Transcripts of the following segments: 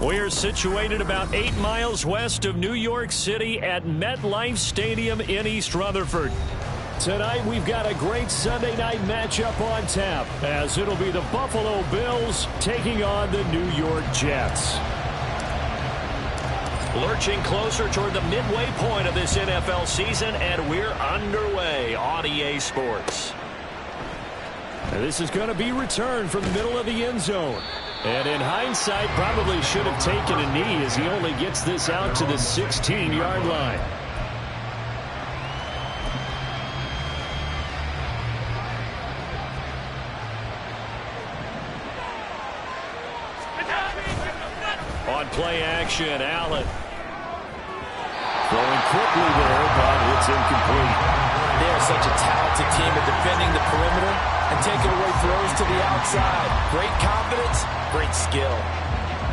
We're situated about 8 miles west of New York City at MetLife Stadium in East Rutherford. Tonight, we've got a great Sunday night matchup on tap, as it'll be the Buffalo Bills taking on the New York Jets. Lurching closer toward the midway point of this NFL season, and we're underway on EA Sports. This is going to be returned from the middle of the end zone. And in hindsight, probably should have taken a knee as he only gets this out to the 16-yard line. On play action, Allen. Throwing quickly there, but it's incomplete. They're such a talented team at defending the perimeter and taking away throws to the outside. Great confidence, great skill.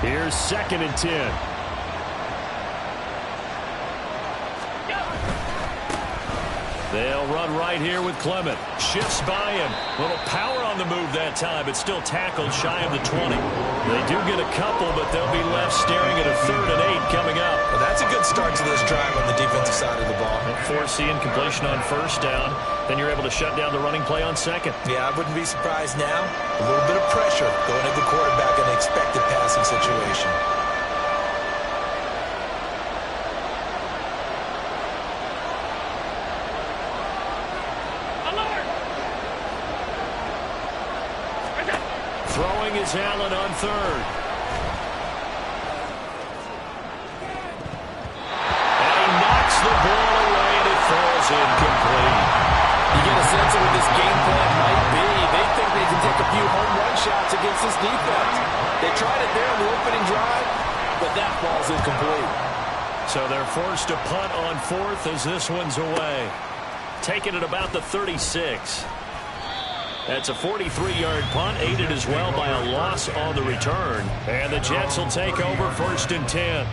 Here's 2nd and 10. They'll run right here with Clement. Shifts by him. Little power on the move that time, but still tackled shy of the 20. They do get a couple, but they'll be left staring at a 3rd and 8 coming up. Well, that's a good start to this drive on the defensive side of the ball. Force the incompletion on 1st down. Then you're able to shut down the running play on 2nd. Yeah, I wouldn't be surprised now. A little bit of pressure going at the quarterback in an expected passing situation. Throwing is Allen on 3rd. And he knocks the ball away and it falls incomplete. You get a sense of what this game plan might be. They think they can take a few home run shots against this defense. They tried it there in the opening drive, but that ball's incomplete. So they're forced to punt on 4th as this one's away. Taking it about the 36. That's a 43-yard punt, aided as well by a loss on the return. And the Jets will take over 1st and 10.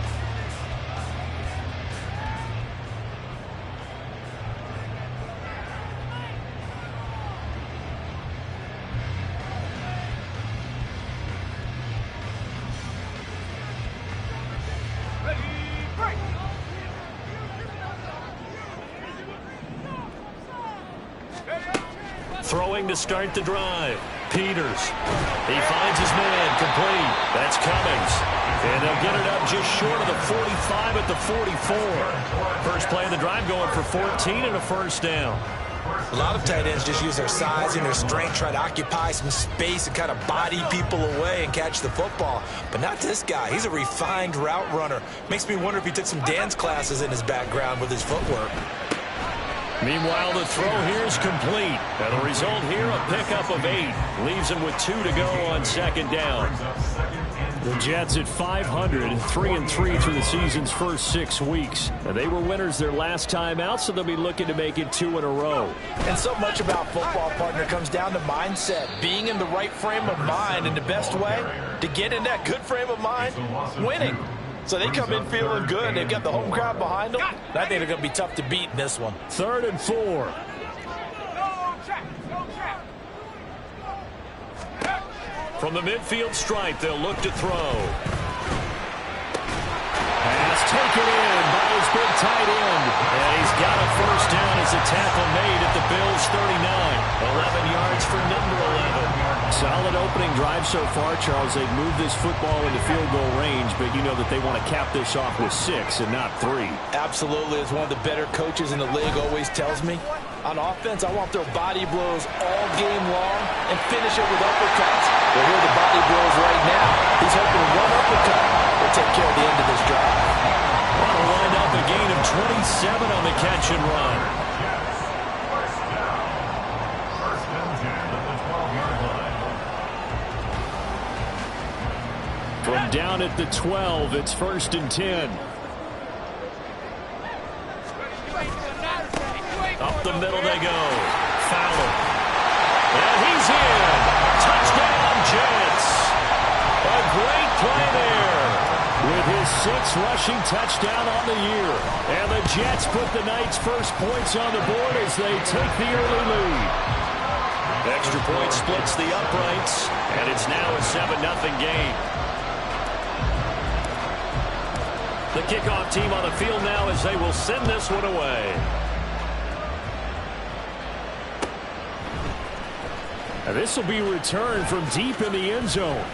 Throwing to start the drive. Peters. He finds his man. Complete. That's Cummings. And they'll get it up just short of the 45 at the 44. First play of the drive going for 14 and a 1st down. A lot of tight ends just use their size and their strength, try to occupy some space and kind of body people away and catch the football. But not this guy. He's a refined route runner. Makes me wonder if he took some dance classes in his background with his footwork. Meanwhile, the throw here is complete. And the result here, a pickup of 8. Leaves him with 2 to go on 2nd down. The Jets at 500, 3-3 through the season's first 6 weeks. And they were winners their last time out, so they'll be looking to make it 2 in a row. And so much about football, partner, comes down to mindset. Being in the right frame of mind, and the best way to get in that good frame of mind, winning. So they come in feeling good. They've got the home crowd behind them. I think they're going to be tough to beat in this one. 3rd and 4. From the midfield stripe, they'll look to throw. Pass taken in by his big tight end. And he's got a 1st down as a tackle made at the Bills' 39. 11 yards for number 11. Solid opening drive so far, Charles. They've moved this football into field goal range, but you know that they want to cap this off with 6 and not 3. Absolutely. As one of the better coaches in the league always tells me, on offense, I want their body blows all game long and finish it with uppercuts. Well, here are the body blows right now. He's hoping one uppercut will take care of the end of this drive. Want to wind up a gain of 27 on the catch and run. From down at the 12, it's 1st and 10. Up the middle they go. Fowler. And he's in. Touchdown, Jets. A great play there. With his 6th rushing touchdown on the year. And the Jets put the Knights' first points on the board as they take the early lead. Extra point splits the uprights, and it's now a 7-0 game. The kickoff team on the field now as they will send this one away. And this will be returned from deep in the end zone.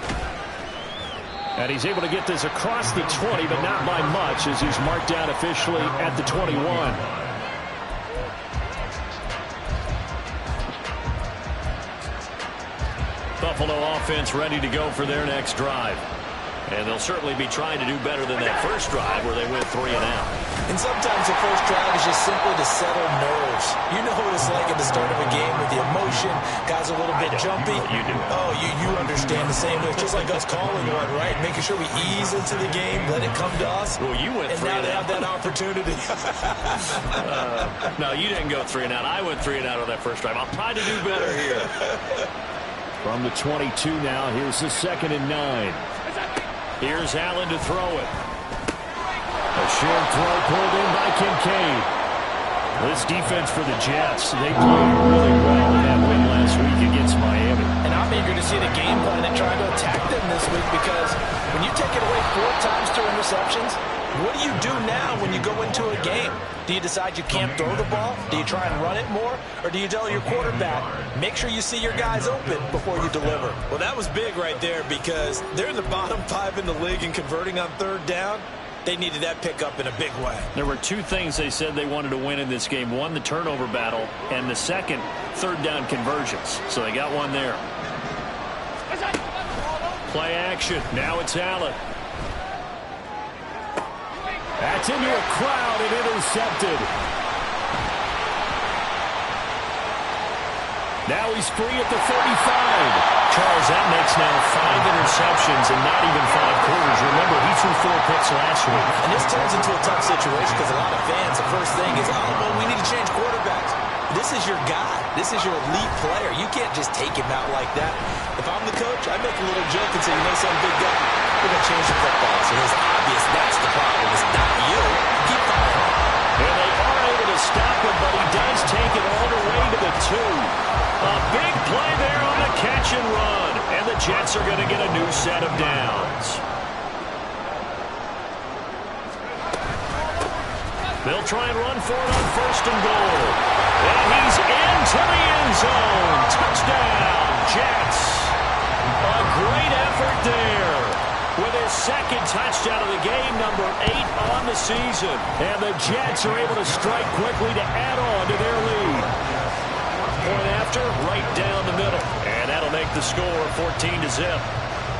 And he's able to get this across the 20, but not by much, as he's marked down officially at the 21. Buffalo offense ready to go for their next drive. And they'll certainly be trying to do better than that first drive where they went 3 and out. And sometimes the first drive is just simply to settle nerves. You know what it's like at the start of a game with the emotion. Guys are a little bit jumpy. You do. Oh, you understand the same way. It's just like us calling one, right? Making sure we ease into the game, let it come to us. Well, you went 3 and out. And now they have that opportunity. No, you didn't go 3 and out. I went 3 and out on that first drive. I'll try to do better here. From the 22 now, here's the 2nd and 9. Here's Allen to throw it. A short throw pulled in by Kincaid. This defense for the Jets, they played really well in that win last week against Miami. And I'm eager to see the game plan and try to attack them this week, because when you take it away 4 times to interceptions, what do you do now when you go into a game? Do you decide you can't throw the ball? Do you try and run it more? Or do you tell your quarterback, make sure you see your guys open before you deliver? Well, that was big right there, because they're in the bottom 5 in the league in converting on 3rd down. They needed that pickup in a big way. There were 2 things they said they wanted to win in this game. One, the turnover battle, and the second, 3rd down conversions. So they got one there. Play action. Now it's Allen. That's into a crowd and intercepted. Now he's free at the 35. Charles, that makes now 5 interceptions and not even 5 quarters. Remember, he threw 4 picks last week. And this turns into a tough situation because a lot of fans, the first thing is, oh, well, we need to change quarterbacks. This is your guy. This is your elite player. You can't just take him out like that. If I'm the coach, I make a little joke and say, you know something, big guy, we're going to change the football. So it's obvious that's the problem. It's not you. Keep firing. And they are able to stop him, but he does take it all the way to the 2. A big play there on the catch and run. And the Jets are going to get a new set of downs. They'll try and run for it on 1st and goal. And he's into the end zone. Touchdown, Jets. A great effort there. With his 2nd touchdown of the game, number 8 on the season. And the Jets are able to strike quickly to add on to their lead. Point after, right down the middle. And that'll make the score 14-0.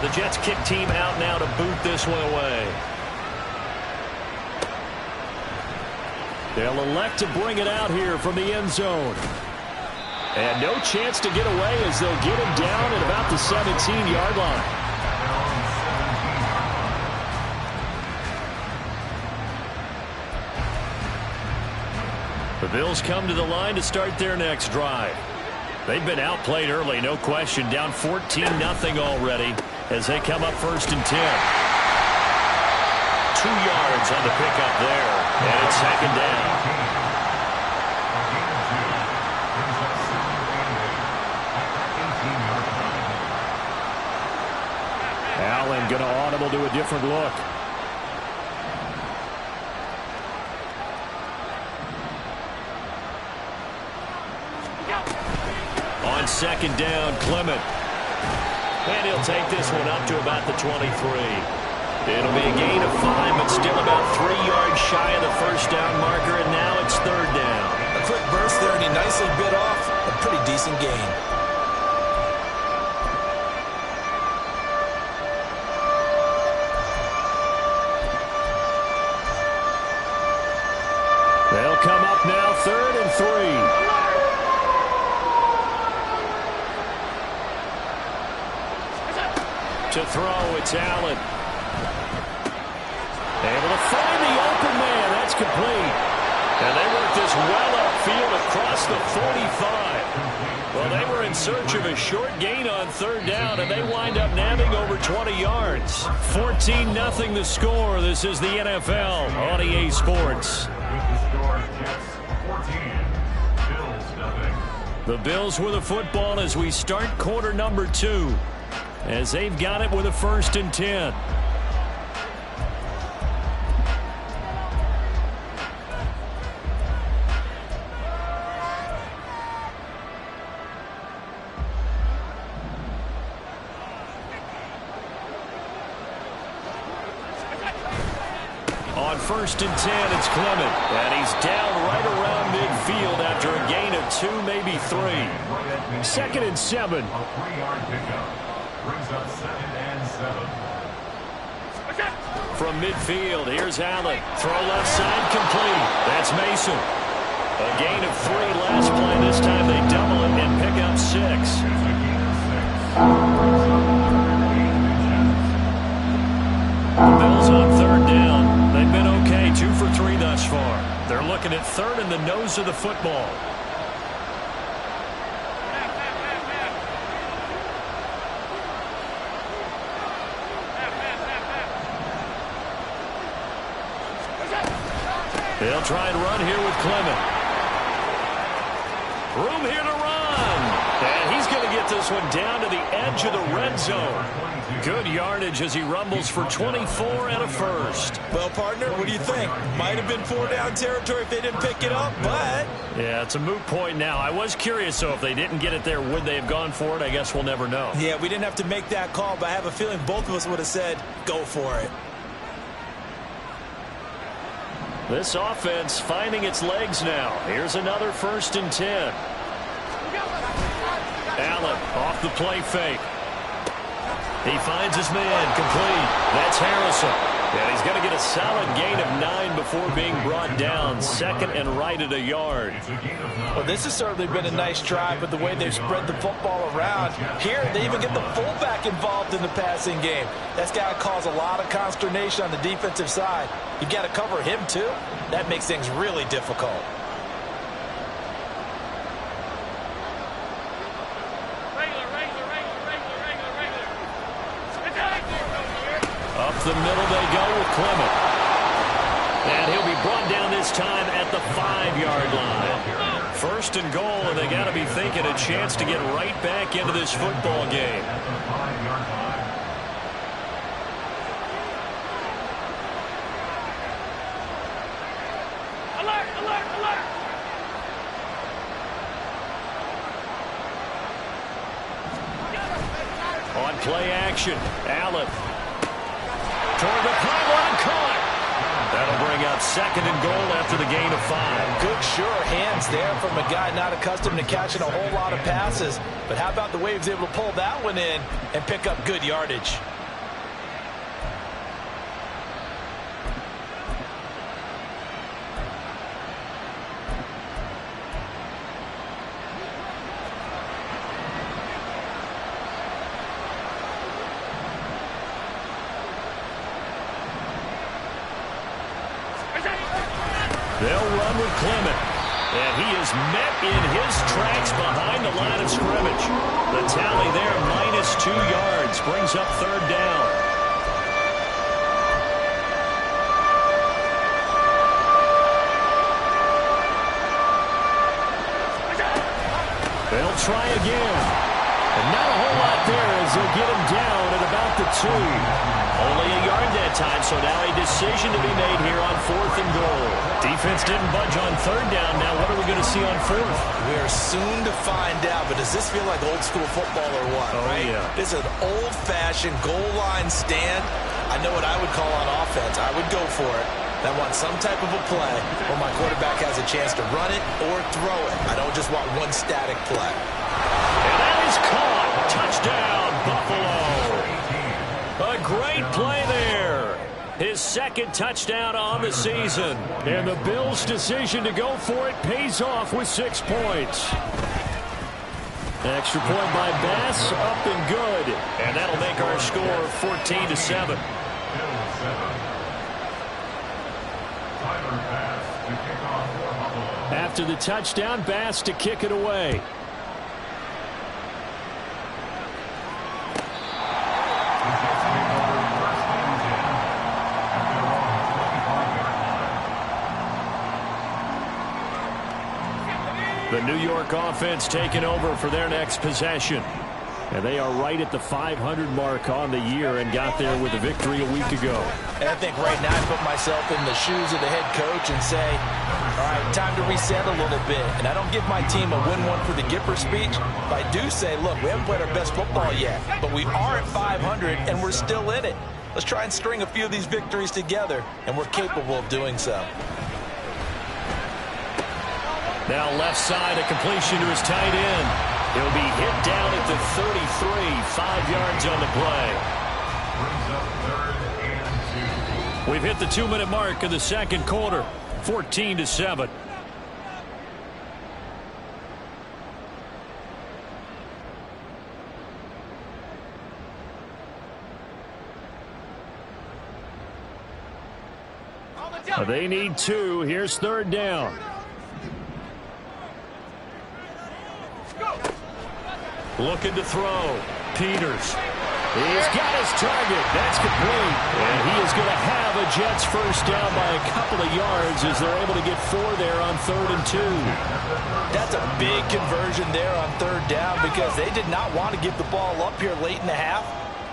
The Jets kick team out now to boot this one away. They'll elect to bring it out here from the end zone. And no chance to get away as they'll get him down at about the 17-yard line. The Bills come to the line to start their next drive. They've been outplayed early, no question. Down 14-0 already as they come up 1st and 10. 2 yards on the pickup there, and it's 2nd down. Allen going to audible to a different look. On 2nd down, Clement. And he'll take this one up to about the 23. It'll be a gain of 5, but still about 3 yards shy of the 1st down marker, and now it's 3rd down. A quick burst there, and he nicely bit off a pretty decent gain. They'll come up now 3rd and 3. To throw, it's Allen. Able to find the open man. That's complete. And they work this well upfield across the 45. Well, they were in search of a short gain on 3rd down, and they wind up nabbing over 20 yards. 14-0 the score. This is the NFL on EA Sports. The Bills with the football as we start quarter number 2. As they've got it with a 1st and 10. On 1st and 10, it's Clement. And he's down right around midfield after a gain of 2, maybe 3. 2nd and 7. A 3-yard pickup brings up 2nd and 7. From midfield, here's Allen. Throw left side, complete. That's Mason. A gain of 3 last play. This time they double it and pick up 6. The Bills on 3rd down. They've been okay, 2 for 3 thus far. They're looking at 3rd in the nose of the football. They'll try and run here with Clement. Room here to run. And he's going to get this one down to the edge of the red zone. Good yardage as he rumbles for 24 and a first. Well, partner, what do you think? Might have been 4-down territory if they didn't pick it up, but... Yeah, it's a moot point now. I was curious, though, if they didn't get it there, would they have gone for it? I guess we'll never know. Yeah, we didn't have to make that call, but I have a feeling both of us would have said, go for it. This offense finding its legs now. Here's another 1st and 10. Allen off the play fake. He finds his man, complete. That's Harrison. And he's going to get a solid gain of 9 before being brought down. 2nd and right at a yard. Well, this has certainly been a nice try, but the way they've spread the football around. Here, they even get the fullback involved in the passing game. That's got to cause a lot of consternation on the defensive side. You've got to cover him, too. That makes things really difficult. Up the middle they go with Clement. And he'll be brought down this time at the 5-yard line. 1st and goal, and they got to be thinking a chance to get right back into this football game. Alert, alert, alert! On play action, Allen. Toward the pylon, caught. That'll bring up 2nd and goal after the gain of 5. Good, sure hands there from a guy not accustomed to catching a whole lot of passes. But how about the way he was able to pull that one in and pick up good yardage? They'll run with Clement. And he is met in his tracks behind the line of scrimmage. The tally there, -2 yards, brings up 3rd down. They'll try again. And not a whole lot there as they'll get him down at about the 2. Only a yard that time, so now a decision to be made here on 4th and goal. Defense didn't budge on 3rd down. Now what are we going to see on 4th? We are soon to find out, but does this feel like old school football or what? Oh, right? yeah. This is an old-fashioned goal line stand. I know what I would call on offense. I would go for it. I want some type of a play where my quarterback has a chance to run it or throw it. I don't just want one static play. And that is caught. Touchdown, Buffalo. A great play there. His 2nd touchdown on the season. And the Bills' decision to go for it pays off with 6 points. Extra point by Bass, up and good. And that'll make our score 14-7. After the touchdown, Bass to kick it away. The New York offense taking over for their next possession. And they are right at the 500 mark on the year and got there with a victory a week ago. And I think right now I put myself in the shoes of the head coach and say, all right, time to reset a little bit. And I don't give my team a win one for the Gipper speech, but I do say, look, we haven't played our best football yet, but we are at 500 and we're still in it. Let's try and string a few of these victories together, and we're capable of doing so. Now left side, a completion to his tight end. He'll be hit down at the 33, 5 yards on the play. We've hit the 2-minute mark of the second quarter, 14-7. They need 2. Here's third down. Looking to throw. Peters. He's got his target. That's complete. And he is going to have a Jets first down by a couple of yards as they're able to get 4 there on 3rd and 2. That's a big conversion there on 3rd down because they did not want to give the ball up here late in the half.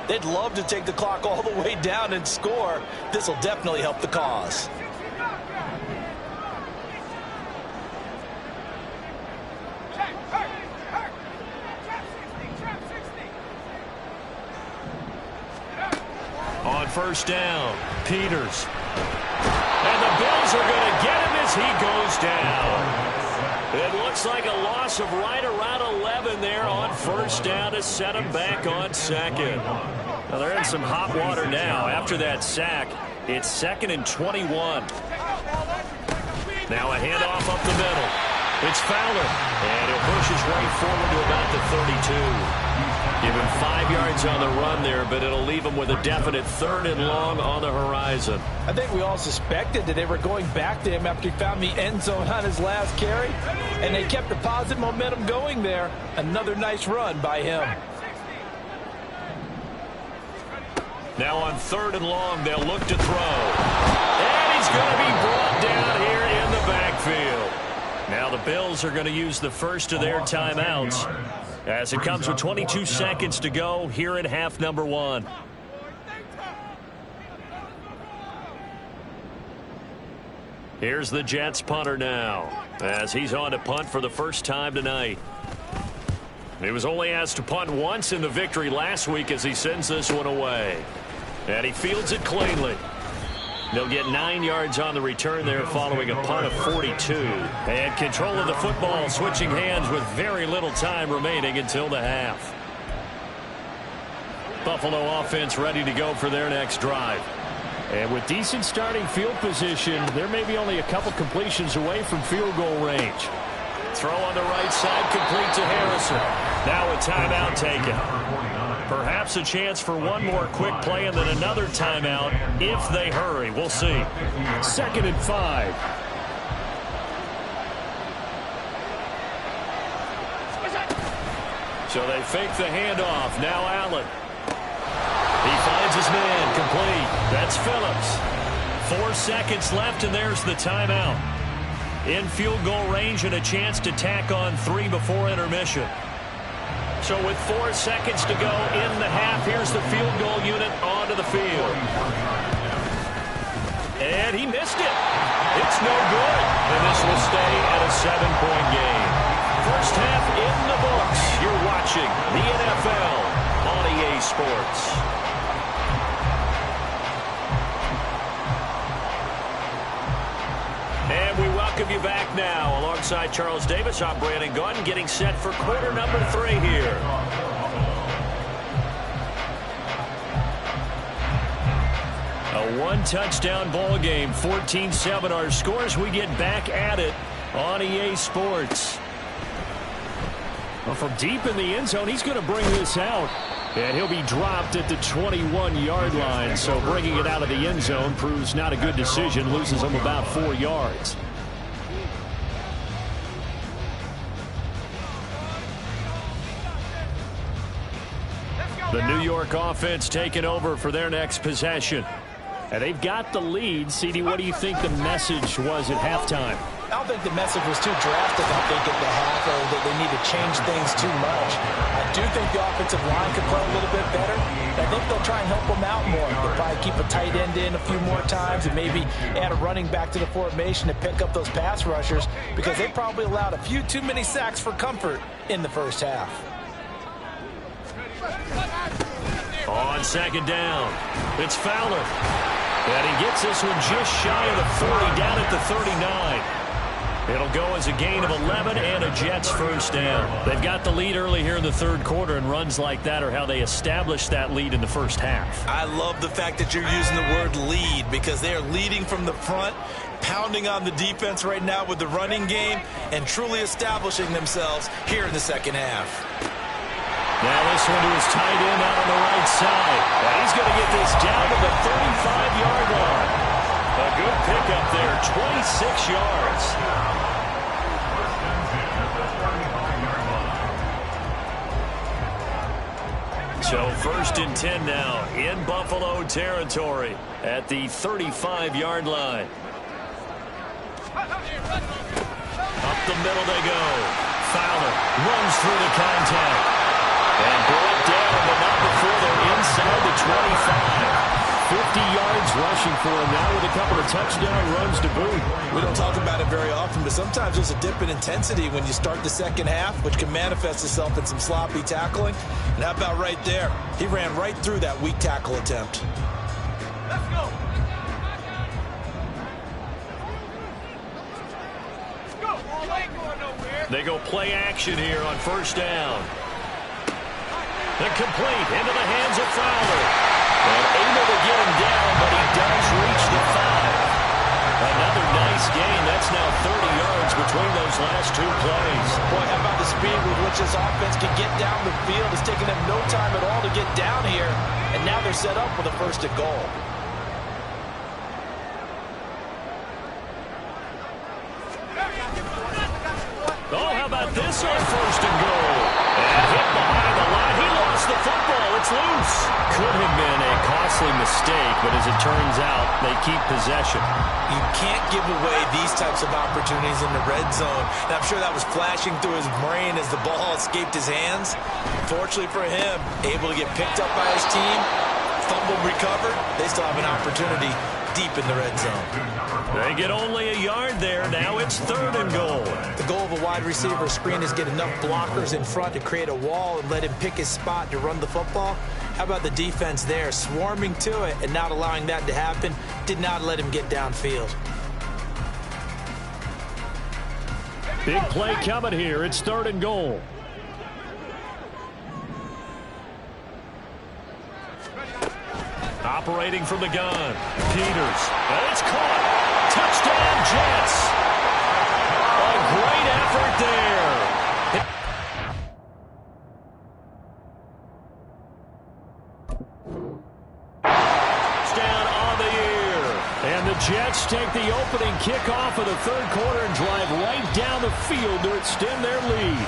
They'd love to take the clock all the way down and score. This will definitely help the cause. On first down, Peters. And the Bills are going to get him as he goes down. It looks like a loss of right around 11 there on first down to set him back on second. Now they're in some hot water now. After that sack, it's 2nd and 21. Now a handoff up the middle. It's Fowler. And it pushes right forward to about the 32. Give him 5 yards on the run there, but it'll leave him with a definite 3rd and long on the horizon. I think we all suspected that they were going back to him after he found the end zone on his last carry, and they kept the positive momentum going there. Another nice run by him. Now on 3rd and long, they'll look to throw. And he's going to be brought down here in the backfield. Now the Bills are going to use the first of their timeouts as it comes with 22 seconds to go here at half number 1. Here's the Jets punter now as he's on to punt for the first time tonight. He was only asked to punt once in the victory last week as he sends this one away. And he fields it cleanly. They'll get 9 yards on the return there following a punt of 42. And control of the football switching hands with very little time remaining until the half. Buffalo offense ready to go for their next drive. And with decent starting field position, there may be only a couple completions away from field goal range. Throw on the right side, complete to Harrison. Now a timeout taken. Perhaps a chance for one more quick play and then another timeout if they hurry. We'll see. 2nd and 5. So they fake the handoff. Now Allen. He finds his man. Complete. That's Phillips. 4 seconds left, and there's the timeout. In field goal range and a chance to tack on 3 before intermission. So with 4 seconds to go in the half, here's the field goal unit onto the field. And he missed it. It's no good. And this will stay at a 7-point game. First half in the books. You're watching the NFL on EA Sports. And we welcome you back now. Alongside Charles Davis, I'm Brandon Gaudin, getting set for quarter number 3 here. A 1-touchdown ball game, 14-7 our scores. We get back at it on EA Sports. Well, from deep in the end zone, he's going to bring this out. And he'll be dropped at the 21-yard line. So bringing it out of the end zone proves not a good decision. Loses him about 4 yards. The New York offense taking over for their next possession. And they've got the lead. CD, what do you think the message was at halftime? I don't think the message was too drastic, I think, at the half, or that they need to change things too much. I do think the offensive line could play a little bit better. I think they'll try and help them out more. They'll probably keep a tight end in a few more times and maybe add a running back to the formation to pick up those pass rushers because they probably allowed a few too many sacks for comfort in the first half. On second down, it's Fowler. And he gets this one just shy of the 40, down at the 39. It'll go as a gain of 11 and a Jets first down. They've got the lead early here in the third quarter, and runs like that are how they establish that lead in the first half. I love the fact that you're using the word lead, because they are leading from the front, pounding on the defense right now with the running game, and truly establishing themselves here in the second half. Now this one to his tight end out on the right side. And he's going to get this down to the 35-yard line. A good pickup there, 26 yards. So first and 10 now in Buffalo territory at the 35-yard line. Up the middle they go. Fowler runs through the contact. And brought down, but not before they're inside the 25. 50 yards rushing for him now with a couple of touchdown runs to boot. We don't talk about it very often, but sometimes there's a dip in intensity when you start the second half, which can manifest itself in some sloppy tackling. And how about right there? He ran right through that weak tackle attempt. Let's go. They go play action here on first down. And complete into the hands of Fowler. And able to get him down, but he does reach the 5. Another nice gain. That's now 30 yards between those last two plays. Boy, how about the speed with which this offense can get down the field? It's taking them no time at all to get down here. And now they're set up with a first and goal. Oh, how about this on first and goal? And hit behind the line. He lost the football. It's loose. Could have been a costly mistake, but as it turns out, they keep possession. You can't give away these types of opportunities in the red zone. And I'm sure that was flashing through his brain as the ball escaped his hands. Fortunately for him, able to get picked up by his team, fumbled, recovered. They still have an opportunity deep in the red zone. They get only a yard there. Now it's third and goal. The goal of a wide receiver screen is get enough blockers in front to create a wall and let him pick his spot to run the football. How about the defense there, swarming to it and not allowing that to happen? Did not let him get downfield. Big play coming here. It's third and goal. Operating from the gun. Peters. And it's caught. Touchdown, Jets. A great effort there. Touchdown on the year. And the Jets take the opening kickoff of the third quarter and drive right down the field to extend their lead.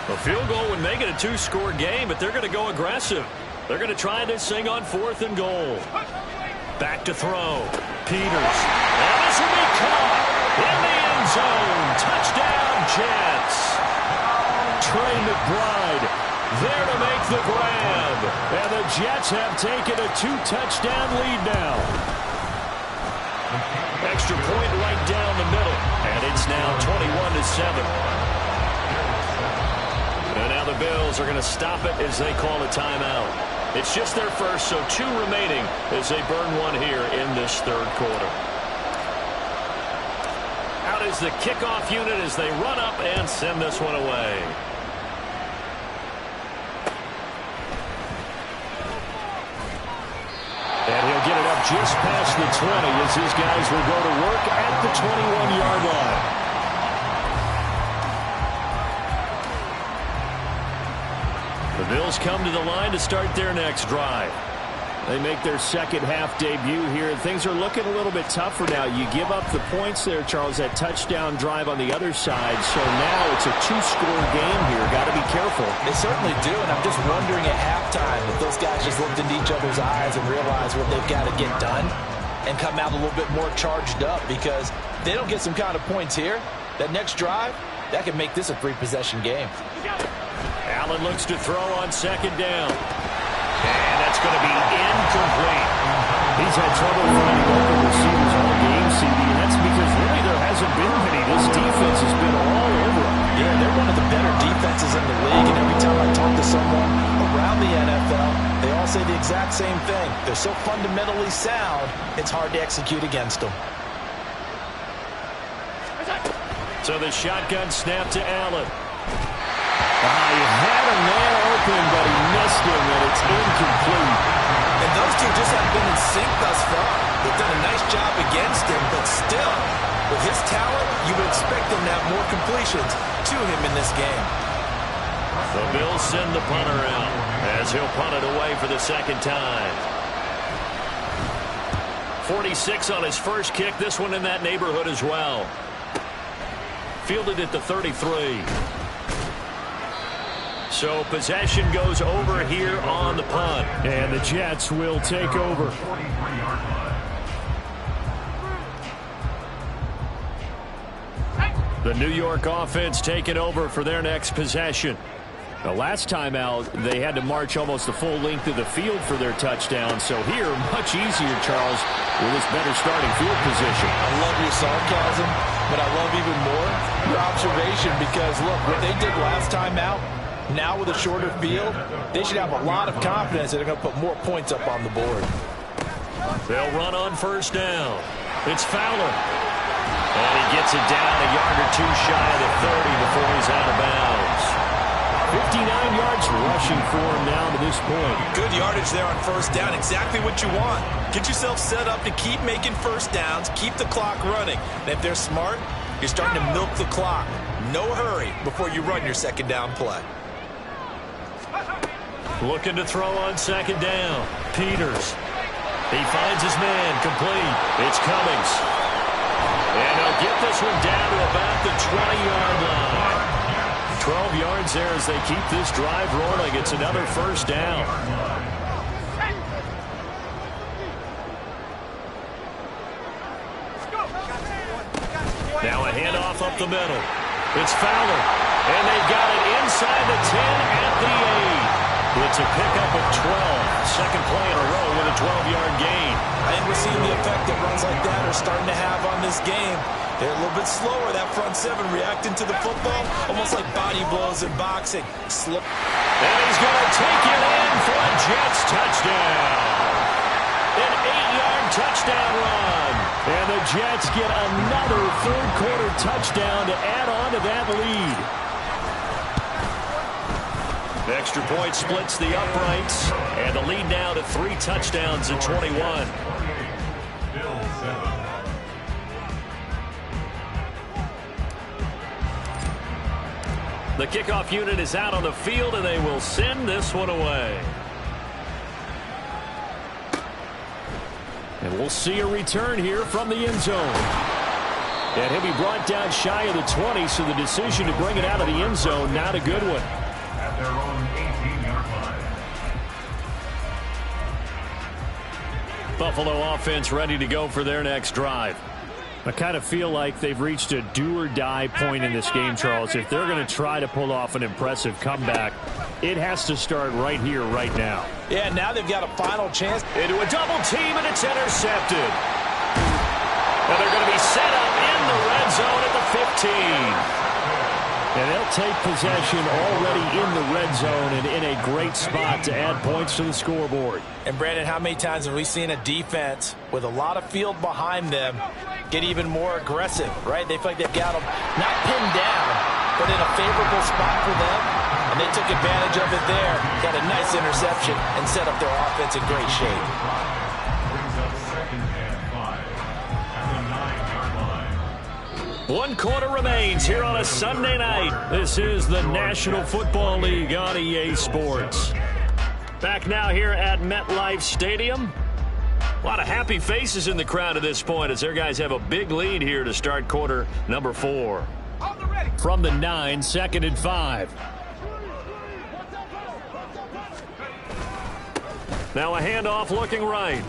A field goal would make it a two-score game, but they're going to go aggressive. They're going to try this thing on fourth and goal. Back to throw. Peters. And this will be caught in the end zone. Touchdown, Jets. Trey McBride there to make the grab. And the Jets have taken a two-touchdown lead now. Extra point right down the middle. And it's now 21-7. And now the Bills are going to stop it as they call a timeout. It's just their first, so 2 remaining as they burn one here in this third quarter. Out is the kickoff unit as they run up and send this one away. And he'll get it up just past the 20 as his guys will go to work at the 21-yard line. The Bills come to the line to start their next drive. They make their second half debut here. Things are looking a little bit tougher now. You give up the points there, Charles, that touchdown drive on the other side. So now it's a two-score game here. Got to be careful. They certainly do, and I'm just wondering at halftime if those guys just looked into each other's eyes and realized what they've got to get done and come out a little bit more charged up, because if they don't get some kind of points here, that next drive, that could make this a 3-possession game. Allen looks to throw on second down. And that's going to be incomplete. He's had trouble finding open receivers all game CD. That's because really there hasn't been many. This defense has been all over them. Yeah, they're one of the better defenses in the league, and every time I talk to someone around the NFL, they all say the exact same thing. They're so fundamentally sound, it's hard to execute against them. So the shotgun snap to Allen. He had a man open, but he missed him, and it's incomplete. And those two just haven't been in sync thus far. They've done a nice job against him, but still, with his talent, you would expect him to have more completions to him in this game. The Bills send the punter out as he'll punt it away for the second time. 46 on his first kick. This one in that neighborhood as well. Fielded at the 33. So possession goes over here on the punt. And the Jets will take over. The New York offense taking over for their next possession. The last time out, they had to march almost the full length of the field for their touchdown. So here, much easier, Charles, with this better starting field position. I love your sarcasm, but I love even more your observation because, look, what they did last time out, now with a shorter field, they should have a lot of confidence that they're going to put more points up on the board. They'll run on first down. It's Fowler. And he gets it down a yard or two shy of the 30 before he's out of bounds. 59 yards rushing for him now to this point. Good yardage there on first down. Exactly what you want. Get yourself set up to keep making first downs, keep the clock running. And if they're smart, you're starting to milk the clock. No hurry before you run your second down play. Looking to throw on second down. Peters. He finds his man complete. It's Cummings. And he'll get this one down to about the 20-yard line. 12 yards there as they keep this drive rolling. It's another first down. Now a handoff up the middle. It's Fowler. And they've got it inside the 10 at the 8. It's a pickup of 12. Second play in a row with a 12-yard gain. I think we're seeing the effect that runs like that are starting to have on this game. They're a little bit slower, that front seven, reacting to the football, almost like body blows in boxing. Slow. And he's going to take it in for a Jets touchdown. An 8-yard touchdown run. And the Jets get another third-quarter touchdown to add on to that lead. The extra point splits the uprights, and the lead now to 3 touchdowns at 21. The kickoff unit is out on the field, and they will send this one away. And we'll see a return here from the end zone. And he'll be brought down shy of the 20, so the decision to bring it out of the end zone, not a good one. At their own 18-yard line. Buffalo offense ready to go for their next drive. I kind of feel like they've reached a do-or-die point in this game, Charles. If they're going to try to pull off an impressive comeback, it has to start right here, right now. Yeah, now they've got a final chance. Into a double team, and it's intercepted. Now they're going to be set up in the red zone at the 15. And they'll take possession already in the red zone and in a great spot to add points to the scoreboard. And, Brandon, how many times have we seen a defense with a lot of field behind them get even more aggressive, right? They feel like they've got them not pinned down, but in a favorable spot for them. And they took advantage of it there, got a nice interception, and set up their offense in great shape. Brings up second and 5 at the 9-yard line. 1 quarter remains here on a Sunday night. This is the National Football League on EA Sports. Back now here at MetLife Stadium. A lot of happy faces in the crowd at this point as their guys have a big lead here to start quarter number 4. From the 9, 2nd and 5. Now a handoff looking right.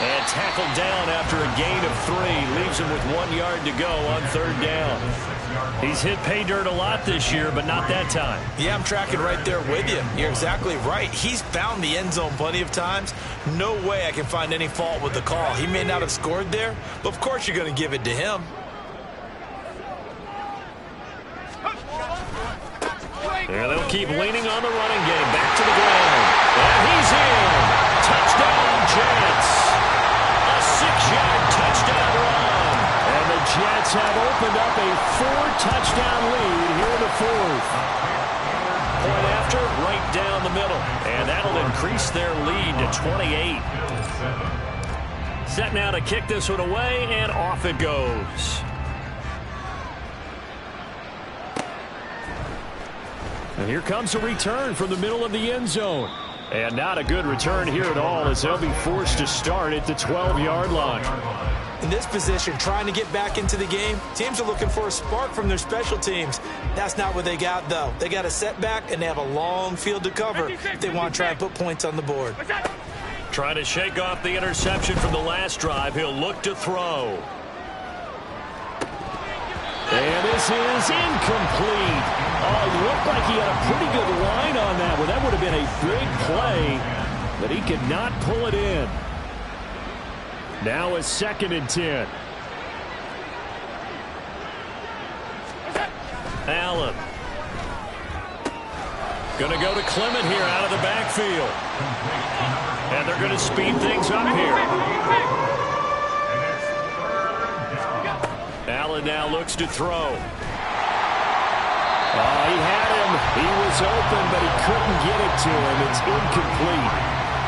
And tackled down after a gain of 3. Leaves him with 1 yard to go on 3rd down. He's hit pay dirt a lot this year, but not that time. Yeah, I'm tracking right there with you. You're exactly right. He's found the end zone plenty of times. No way I can find any fault with the call. He may not have scored there, but of course you're going to give it to him. Yeah, they'll keep leaning on the running game. Back to the ground. And he's in. Touchdown, Jets. A 6-yard touchdown run. And the Jets have opened up a 4-touchdown lead here in the fourth. Point after, right down the middle. And that'll increase their lead to 28. Set now to kick this one away, and off it goes. And here comes a return from the middle of the end zone. And not a good return here at all, as they'll be forced to start at the 12-yard line. In this position, trying to get back into the game, teams are looking for a spark from their special teams. That's not what they got, though. They got a setback, and they have a long field to cover if they want to try and put points on the board. Trying to shake off the interception from the last drive. He'll look to throw. And this is incomplete. Oh, it looked like he had a pretty good line on that one. That would have been a big play, but he could not pull it in. Now a 2nd and 10. Allen. Going to go to Clement here out of the backfield. And they're going to speed things up here. Allen now looks to throw. He had him. He was open, but he couldn't get it to him. It's incomplete.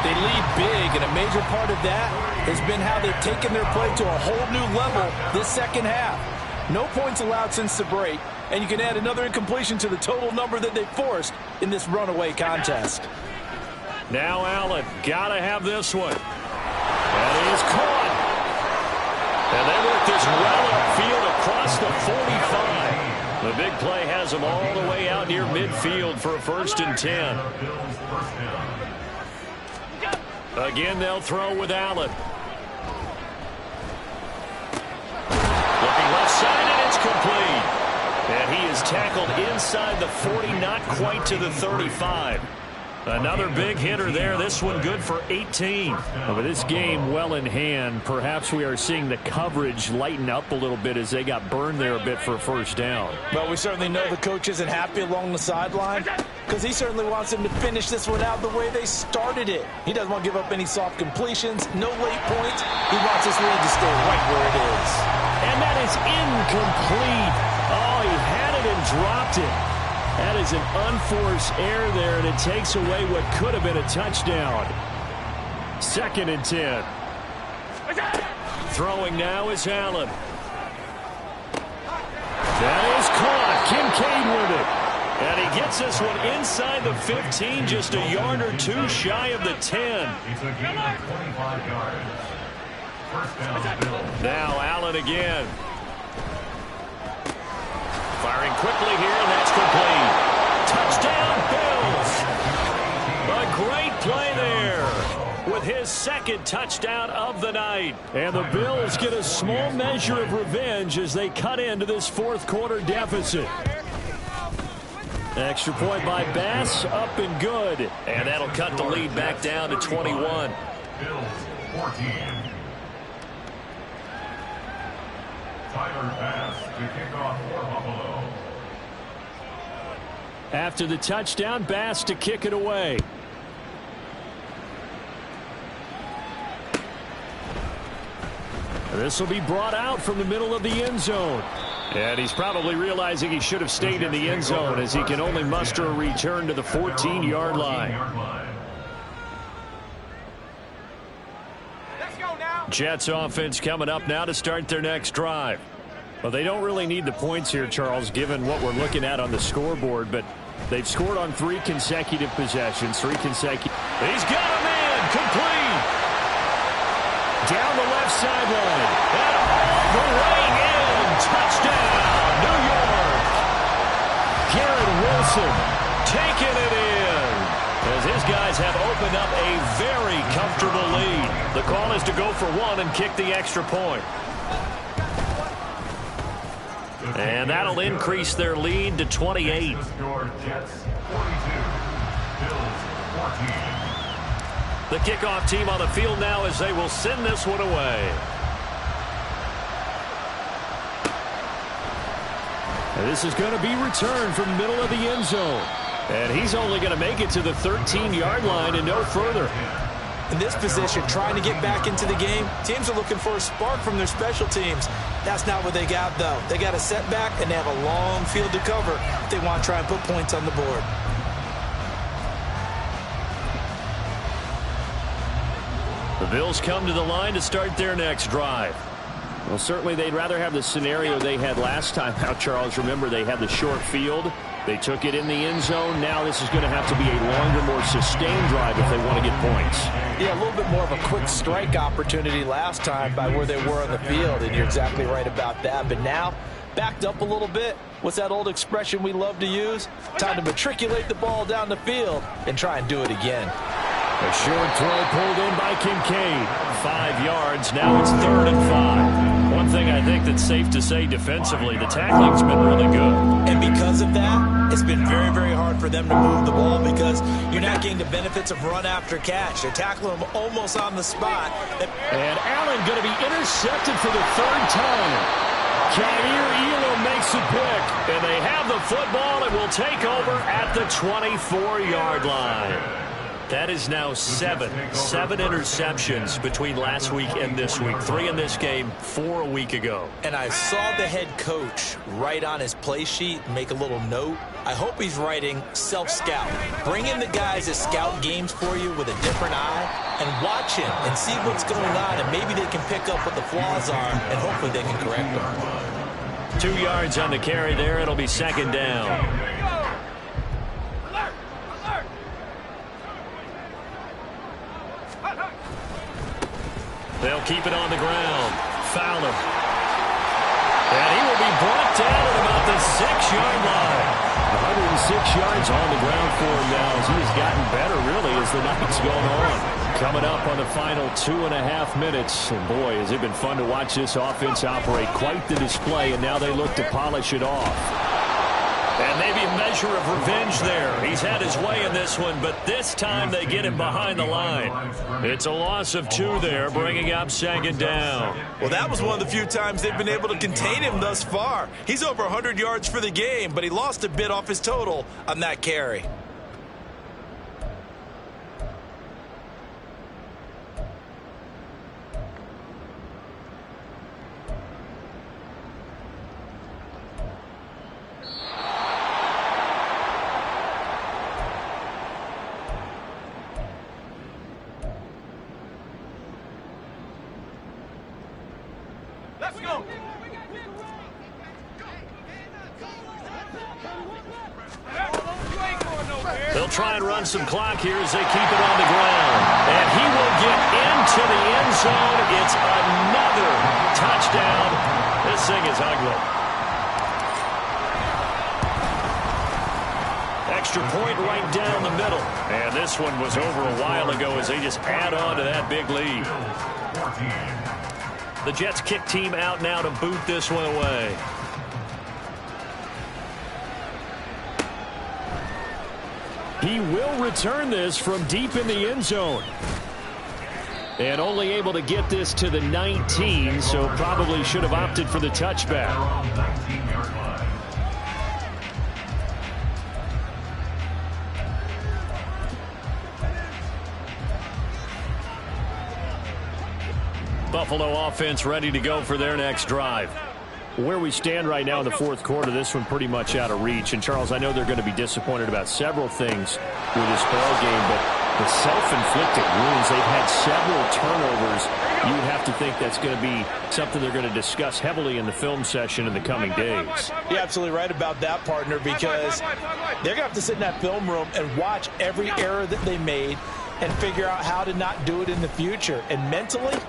They lead big, and a major part of that has been how they've taken their play to a whole new level this second half. No points allowed since the break, and you can add another incompletion to the total number that they forced in this runaway contest. Now Allen, gotta have this one. And he is caught. And they work this well upfield across the 45. The big play has them all the way out near midfield for a 1st and 10. Again, they'll throw with Allen. Looking left side, and it's complete. And he is tackled inside the 40, not quite to the 35. Another big hitter there. This one good for 18. With this game well in hand, perhaps we are seeing the coverage lighten up a little bit as they got burned there a bit for a 1st down. Well, we certainly know the coach isn't happy along the sideline because he certainly wants them to finish this one out the way they started it. He doesn't want to give up any soft completions, no late points. He wants this lead to stay right where it is. And that is incomplete. Oh, he had it and dropped it. That is an unforced error there, and it takes away what could have been a touchdown. 2nd and 10. Throwing now is Allen. That is caught. Kincaid with it. And he gets this one inside the 15, just a yard or two shy of the 10. It's a gain of 25 yards. 1st down, Bills. Now Allen again. Firing quickly here, and that's complete. Touchdown, Bills. A great play there with his 2nd touchdown of the night. And the Bills get a small measure of revenge as they cut into this 4th quarter deficit. Extra point by Bass, up and good. And that'll cut the lead back down to 21. Bills 14. Tyler Bass to kick off for Buffalo. After the touchdown, Bass to kick it away. This will be brought out from the middle of the end zone. And he's probably realizing he should have stayed in the end zone as he can only muster a return to the 14-yard line. Jets offense coming up now to start their next drive. Well, they don't really need the points here, Charles, given what we're looking at on the scoreboard, but they've scored on 3 consecutive possessions, 3 consecutive. He's got a man, complete. Down the left sideline. And all the way in. Touchdown, New York. Garrett Wilson taking it in. As his guys have opened up a very comfortable lead. The call is to go for 1 and kick the extra point. The And that'll increase their lead to 28. The score, Jets 42, Bills 14. The kickoff team on the field now as they will send this one away. And this is going to be returned from middle of the end zone. And he's only going to make it to the 13-yard line and no further. In this position, trying to get back into the game, teams are looking for a spark from their special teams. That's not what they got, though. They got a setback, and they have a long field to cover if they want to try and put points on the board. The Bills come to the line to start their next drive. Well, certainly they'd rather have the scenario they had last time out, Charles. Remember, they had the short field. They took it in the end zone. Now this is going to have to be a longer, more sustained drive if they want to get points. Yeah, a little bit more of a quick strike opportunity last time by where they were on the field, and you're exactly right about that. But now, backed up a little bit. What's that old expression we love to use? Time to matriculate the ball down the field and try and do it again. A short throw pulled in by Kincaid. 5 yards. Now it's 3rd and 5. One thing I think that's safe to say defensively, the tackling's been really good. And because of that, it's been very, very hard for them to move the ball because you're not getting the benefits of run after catch. They're tackling them almost on the spot. And Allen going to be intercepted for the 3rd time. Jair Elam makes a pick. And they have the football and will take over at the 24-yard line. That is now 7 interceptions between last week and this week. 3 in this game, 4 a week ago. And I saw the head coach write on his play sheet, make a little note. I hope he's writing self-scout. Bring in the guys that scout games for you with a different eye and watch him and see what's going on, and maybe they can pick up what the flaws are, and hopefully they can correct them. 2 yards on the carry there. It'll be 2nd down. They'll keep it on the ground. Fowler. And he will be brought down at about the 6-yard line. 106 yards on the ground for him now as he has gotten better, really, as the night's going on. Coming up on the final 2.5 minutes. And, boy, has it been fun to watch this offense operate. Quite the display, and now they look to polish it off. And maybe a measure of revenge there. He's had his way in this one, but this time they get him behind the line. It's a loss of 2 there, bringing up 2nd down. Well, that was one of the few times they've been able to contain him thus far. He's over 100 yards for the game, but he lost a bit off his total on that carry. Let's go. They'll try and run some clock here as they keep it on the ground. And he will get into the end zone. It's another touchdown. This thing is ugly. Extra point right down the middle. And this one was over a while ago as they just add on to that big lead. The Jets kick team out now to boot this one away. He will return this from deep in the end zone. And only able to get this to the 19, so probably should have opted for the touchback. Buffalo offense ready to go for their next drive. Where we stand right now in the 4th quarter, this one pretty much out of reach. And, Charles, I know they're going to be disappointed about several things with this ball game, but the self-inflicted wounds, they've had several turnovers. You would have to think that's going to be something they're going to discuss heavily in the film session in the coming days. You're absolutely right about that, partner, because they're going to have to sit in that film room and watch every error that they made and figure out how to not do it in the future. And mentally,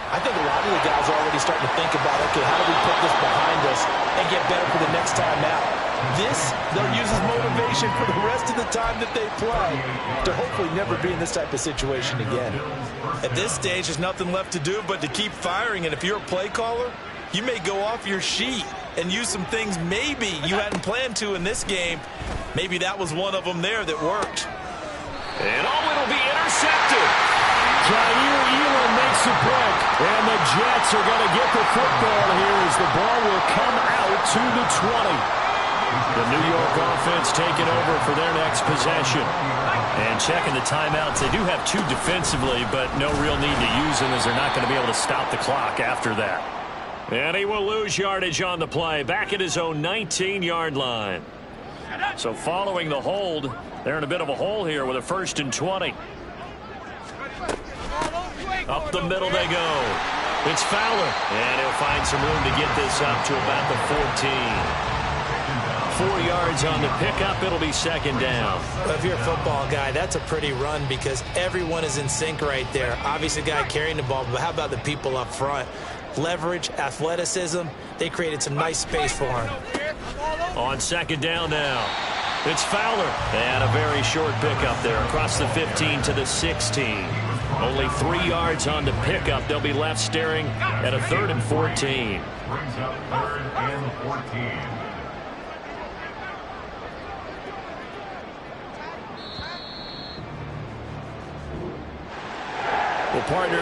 I think a lot of the guys are already starting to think about, okay, how do we put this behind us and get better for the next time out? This, they'll use as motivation for the rest of the time that they play to hopefully never be in this type of situation again. At this stage, there's nothing left to do but to keep firing, and if you're a play caller, you may go off your sheet. and use some things maybe you hadn't planned to in this game. Maybe that was one of them there that worked. And it'll be intercepted. Jair Elam makes a pick, and the Jets are going to get the football here as the ball will come out to the 20. The New York offense taking over for their next possession. And checking the timeouts. They do have 2 defensively, but no real need to use them as they're not going to be able to stop the clock after that. And he will lose yardage on the play, back at his own 19-yard line. So following the hold, they're in a bit of a hole here with a 1st and 20. Up the middle they go. It's Fowler, and he'll find some room to get this up to about the 14. 4 yards on the pickup. It'll be 2nd down. Well, if you're a football guy, that's a pretty run because everyone is in sync right there. Obviously, the guy carrying the ball, but how about the people up front? Leverage, athleticism, they created some nice space for him. On 2nd down now, it's Fowler. And a very short pickup there across the 15 to the 16. Only 3 yards on the pickup. They'll be left staring at a 3rd and 14. Brings up 3rd and 14. Well, partner,